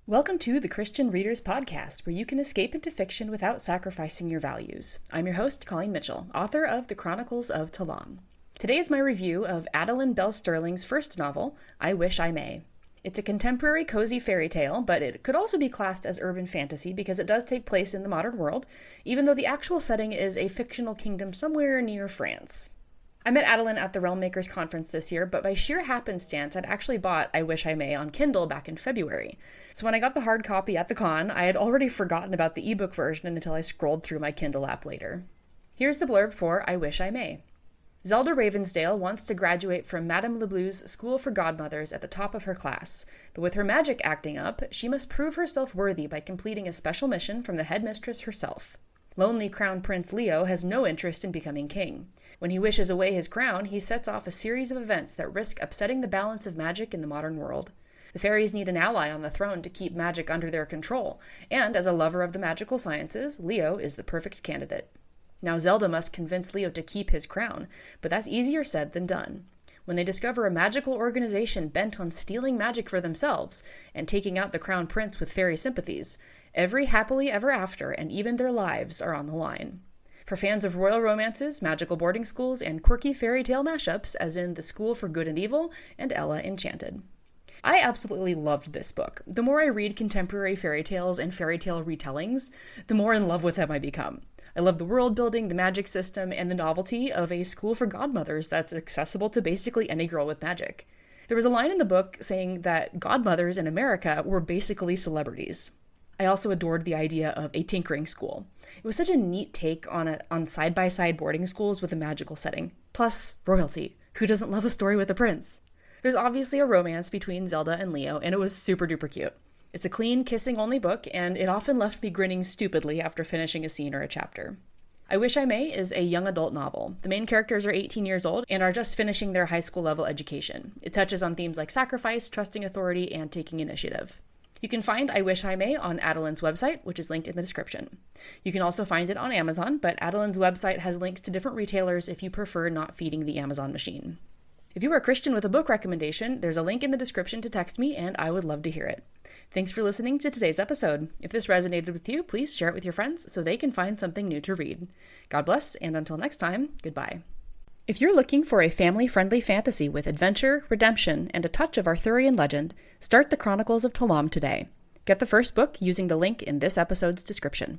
Welcome to the Christian Readers Podcast, where you can escape into fiction without sacrificing your values. I'm your host, Colleen Mitchell, author of The Chronicles of Talam. Today is my review of Adelyn Belsterling's first novel, I Wish I May. It's a contemporary cozy fairy tale, but it could also be classed as urban fantasy because it does take place in the modern world, even though the actual setting is a fictional kingdom somewhere near France. I met Adelyn at the Realm Makers Conference this year, but by sheer happenstance, I'd actually bought I Wish I May on Kindle back in February. So when I got the hard copy at the con, I had already forgotten about the ebook version until I scrolled through my Kindle app later. Here's the blurb for I Wish I May. Zelda Ravensdale wants to graduate from Madame Leblu's School for Godmothers at the top of her class, but with her magic acting up, she must prove herself worthy by completing a special mission from the headmistress herself. Lonely Crown Prince Leo has no interest in becoming king. When he wishes away his crown, he sets off a series of events that risk upsetting the balance of magic in the modern world. The fairies need an ally on the throne to keep magic under their control, and as a lover of the magical sciences, Leo is the perfect candidate. Now Zelda must convince Leo to keep his crown, but that's easier said than done. When they discover a magical organization bent on stealing magic for themselves and taking out the Crown Prince with fairy sympathies, every happily ever after and even their lives are on the line. For fans of royal romances, magical boarding schools, and quirky fairy tale mashups, as in The School for Good and Evil and Ella Enchanted. I absolutely loved this book. The more I read contemporary fairy tales and fairy tale retellings, the more in love with them I become. I love the world building, the magic system, and the novelty of a school for godmothers that's accessible to basically any girl with magic. There was a line in the book saying that godmothers in America were basically celebrities. I also adored the idea of a tinkering school. It was such a neat take on side-by-side boarding schools with a magical setting. Plus, royalty. Who doesn't love a story with a prince? There's obviously a romance between Zelda and Leo, and it was super duper cute. It's a clean, kissing-only book, and it often left me grinning stupidly after finishing a scene or a chapter. I Wish I May is a young adult novel. The main characters are 18 years old and are just finishing their high school level education. It touches on themes like sacrifice, trusting authority, and taking initiative. You can find I Wish I May on Adelyn's website, which is linked in the description. You can also find it on Amazon, but Adelyn's website has links to different retailers if you prefer not feeding the Amazon machine. If you are a Christian with a book recommendation, there's a link in the description to text me, and I would love to hear it. Thanks for listening to today's episode. If this resonated with you, please share it with your friends so they can find something new to read. God bless, and until next time, goodbye. If you're looking for a family-friendly fantasy with adventure, redemption, and a touch of Arthurian legend, start The Chronicles of Talam today. Get the first book using the link in this episode's description.